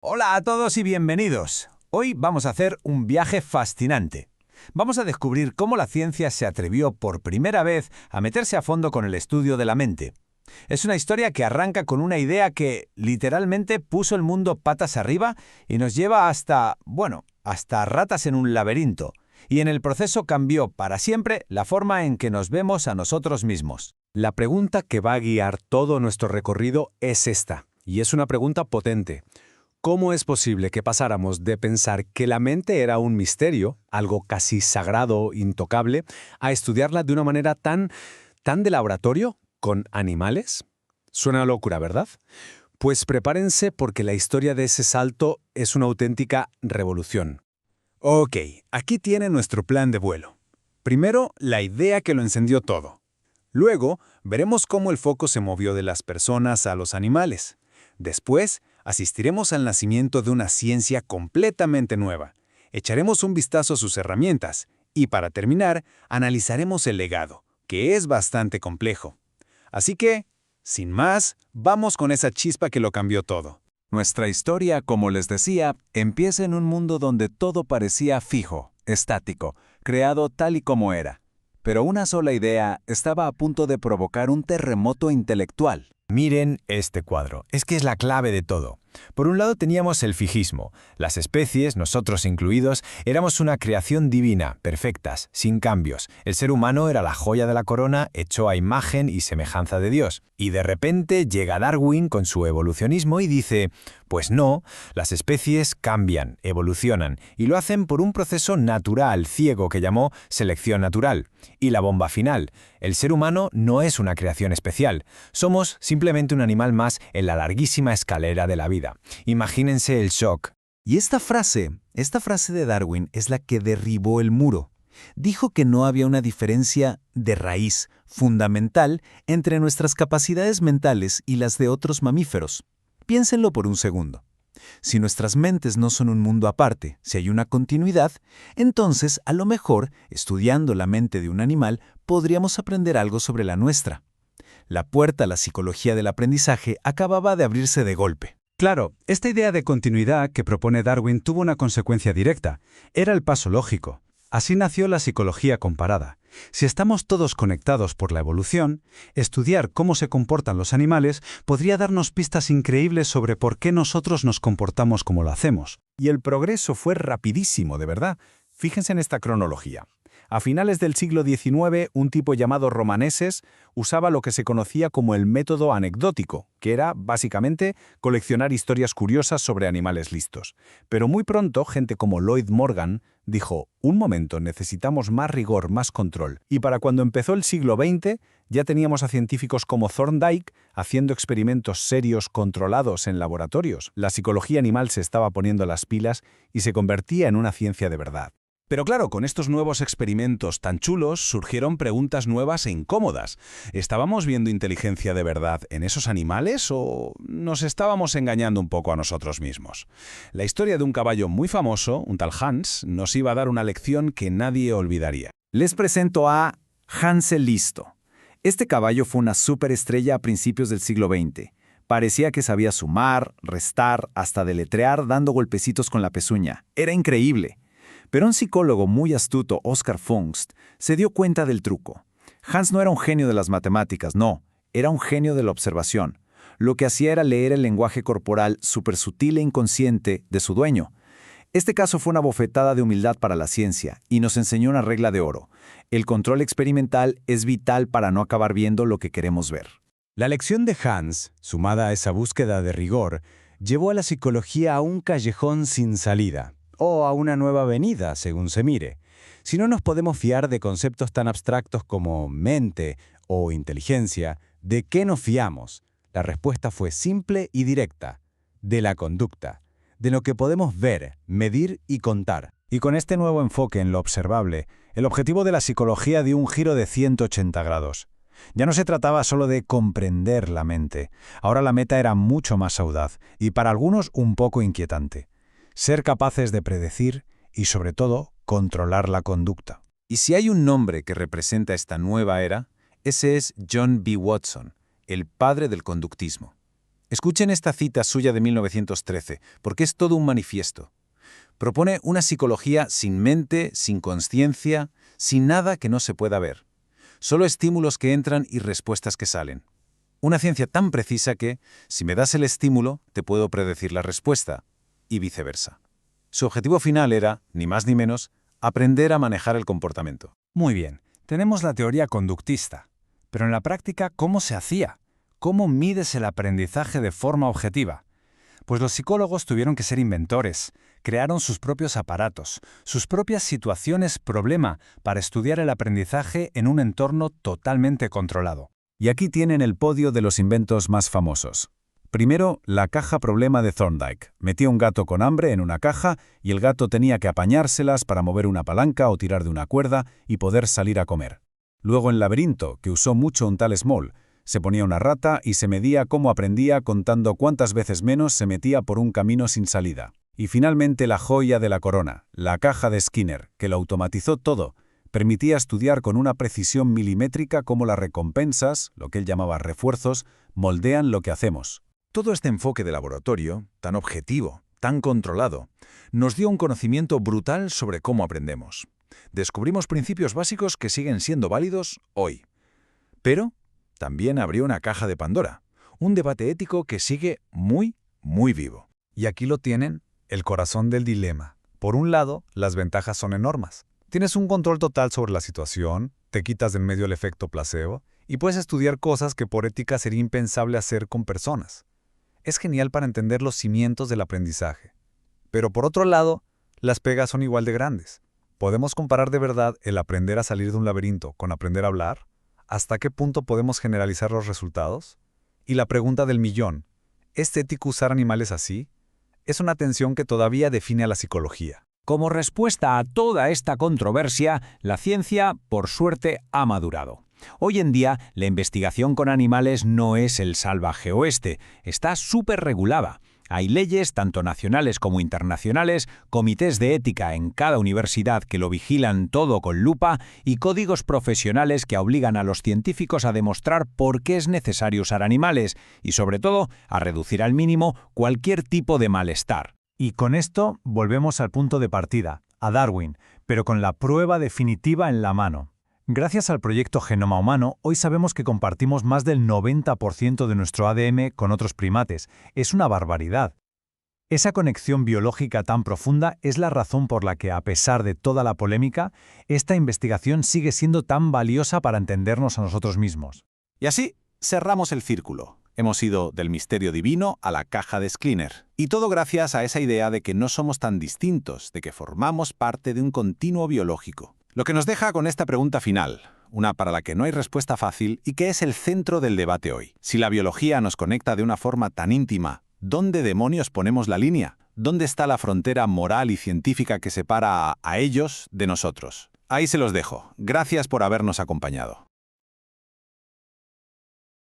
Hola a todos y bienvenidos. Hoy vamos a hacer un viaje fascinante. Vamos a descubrir cómo la ciencia se atrevió por primera vez a meterse a fondo con el estudio de la mente. Es una historia que arranca con una idea que literalmente puso el mundo patas arriba y nos lleva hasta ratas en un laberinto. Y en el proceso cambió para siempre la forma en que nos vemos a nosotros mismos. La pregunta que va a guiar todo nuestro recorrido es esta, y es una pregunta potente. ¿Cómo es posible que pasáramos de pensar que la mente era un misterio, algo casi sagrado, intocable, a estudiarla de una manera tan de laboratorio, con animales? Suena a locura, ¿verdad? Pues prepárense porque la historia de ese salto es una auténtica revolución. Ok, aquí tiene nuestro plan de vuelo. Primero, la idea que lo encendió todo. Luego, veremos cómo el foco se movió de las personas a los animales. Después, asistiremos al nacimiento de una ciencia completamente nueva. Echaremos un vistazo a sus herramientas y, para terminar, analizaremos el legado, que es bastante complejo. Así que, sin más, vamos con esa chispa que lo cambió todo. Nuestra historia, como les decía, empieza en un mundo donde todo parecía fijo, estático, creado tal y como era. Pero una sola idea estaba a punto de provocar un terremoto intelectual. Miren este cuadro, es que es la clave de todo. Por un lado teníamos el fijismo. Las especies, nosotros incluidos, éramos una creación divina, perfectas, sin cambios. El ser humano era la joya de la corona, hecho a imagen y semejanza de Dios. Y de repente llega Darwin con su evolucionismo y dice, pues no, las especies cambian, evolucionan, y lo hacen por un proceso natural, ciego, que llamó selección natural. Y la bomba final, el ser humano no es una creación especial, somos simplemente un animal más en la larguísima escalera de la vida. Imagínense el shock. Y esta frase de Darwin es la que derribó el muro. Dijo que no había una diferencia de raíz, fundamental, entre nuestras capacidades mentales y las de otros mamíferos. Piénsenlo por un segundo. Si nuestras mentes no son un mundo aparte, si hay una continuidad, entonces, a lo mejor, estudiando la mente de un animal, podríamos aprender algo sobre la nuestra. La puerta a la psicología del aprendizaje acababa de abrirse de golpe. Claro, esta idea de continuidad que propone Darwin tuvo una consecuencia directa. Era el paso lógico. Así nació la psicología comparada. Si estamos todos conectados por la evolución, estudiar cómo se comportan los animales podría darnos pistas increíbles sobre por qué nosotros nos comportamos como lo hacemos. Y el progreso fue rapidísimo, de verdad. Fíjense en esta cronología. A finales del siglo XIX, un tipo llamado Romaneses usaba lo que se conocía como el método anecdótico, que era, básicamente, coleccionar historias curiosas sobre animales listos. Pero muy pronto, gente como Lloyd Morgan dijo, un momento, necesitamos más rigor, más control. Y para cuando empezó el siglo XX, ya teníamos a científicos como Thorndike haciendo experimentos serios controlados en laboratorios. La psicología animal se estaba poniendo las pilas y se convertía en una ciencia de verdad. Pero claro, con estos nuevos experimentos tan chulos surgieron preguntas nuevas e incómodas. ¿Estábamos viendo inteligencia de verdad en esos animales o nos estábamos engañando un poco a nosotros mismos? La historia de un caballo muy famoso, un tal Hans, nos iba a dar una lección que nadie olvidaría. Les presento a Hansel Listo. Este caballo fue una superestrella a principios del siglo XX. Parecía que sabía sumar, restar, hasta deletrear dando golpecitos con la pezuña. Era increíble. Pero un psicólogo muy astuto, Oscar Fungst, se dio cuenta del truco. Hans no era un genio de las matemáticas, no, era un genio de la observación. Lo que hacía era leer el lenguaje corporal supersutil e inconsciente de su dueño. Este caso fue una bofetada de humildad para la ciencia y nos enseñó una regla de oro. El control experimental es vital para no acabar viendo lo que queremos ver. La lección de Hans, sumada a esa búsqueda de rigor, llevó a la psicología a un callejón sin salida. O a una nueva avenida, según se mire. Si no nos podemos fiar de conceptos tan abstractos como mente o inteligencia, ¿de qué nos fiamos? La respuesta fue simple y directa: de la conducta, de lo que podemos ver, medir y contar. Y con este nuevo enfoque en lo observable, el objetivo de la psicología dio un giro de 180 grados. Ya no se trataba solo de comprender la mente. Ahora la meta era mucho más audaz y para algunos un poco inquietante. Ser capaces de predecir y, sobre todo, controlar la conducta. Y si hay un nombre que representa esta nueva era, ese es John B. Watson, el padre del conductismo. Escuchen esta cita suya de 1913, porque es todo un manifiesto. Propone una psicología sin mente, sin conciencia, sin nada que no se pueda ver. Solo estímulos que entran y respuestas que salen. Una ciencia tan precisa que, si me das el estímulo, te puedo predecir la respuesta, y viceversa. Su objetivo final era, ni más ni menos, aprender a manejar el comportamiento. Muy bien, tenemos la teoría conductista. Pero en la práctica, ¿cómo se hacía? ¿Cómo mides el aprendizaje de forma objetiva? Pues los psicólogos tuvieron que ser inventores, crearon sus propios aparatos, sus propias situaciones problema para estudiar el aprendizaje en un entorno totalmente controlado. Y aquí tienen el podio de los inventos más famosos. Primero, la caja problema de Thorndike. Metía un gato con hambre en una caja y el gato tenía que apañárselas para mover una palanca o tirar de una cuerda y poder salir a comer. Luego el laberinto, que usó mucho un tal Small. Se ponía una rata y se medía cómo aprendía contando cuántas veces menos se metía por un camino sin salida. Y finalmente la joya de la corona, la caja de Skinner, que lo automatizó todo. Permitía estudiar con una precisión milimétrica cómo las recompensas, lo que él llamaba refuerzos, moldean lo que hacemos. Todo este enfoque de laboratorio, tan objetivo, tan controlado, nos dio un conocimiento brutal sobre cómo aprendemos. Descubrimos principios básicos que siguen siendo válidos hoy. Pero también abrió una caja de Pandora, un debate ético que sigue muy, muy vivo. Y aquí lo tienen, el corazón del dilema. Por un lado, las ventajas son enormes. Tienes un control total sobre la situación, te quitas de en medio el efecto placebo y puedes estudiar cosas que por ética sería impensable hacer con personas. Es genial para entender los cimientos del aprendizaje. Pero por otro lado, las pegas son igual de grandes. ¿Podemos comparar de verdad el aprender a salir de un laberinto con aprender a hablar? ¿Hasta qué punto podemos generalizar los resultados? Y la pregunta del millón, ¿es ético usar animales así? Es una tensión que todavía define a la psicología. Como respuesta a toda esta controversia, la ciencia, por suerte, ha madurado. Hoy en día, la investigación con animales no es el salvaje oeste, está súper regulada. Hay leyes, tanto nacionales como internacionales, comités de ética en cada universidad que lo vigilan todo con lupa y códigos profesionales que obligan a los científicos a demostrar por qué es necesario usar animales y, sobre todo, a reducir al mínimo cualquier tipo de malestar. Y con esto volvemos al punto de partida, a Darwin, pero con la prueba definitiva en la mano. Gracias al proyecto Genoma Humano, hoy sabemos que compartimos más del 90% de nuestro ADN con otros primates. Es una barbaridad. Esa conexión biológica tan profunda es la razón por la que, a pesar de toda la polémica, esta investigación sigue siendo tan valiosa para entendernos a nosotros mismos. Y así cerramos el círculo. Hemos ido del misterio divino a la caja de Skinner. Y todo gracias a esa idea de que no somos tan distintos, de que formamos parte de un continuo biológico. Lo que nos deja con esta pregunta final, una para la que no hay respuesta fácil y que es el centro del debate hoy. Si la biología nos conecta de una forma tan íntima, ¿dónde demonios ponemos la línea? ¿Dónde está la frontera moral y científica que separa a ellos de nosotros? Ahí se los dejo. Gracias por habernos acompañado.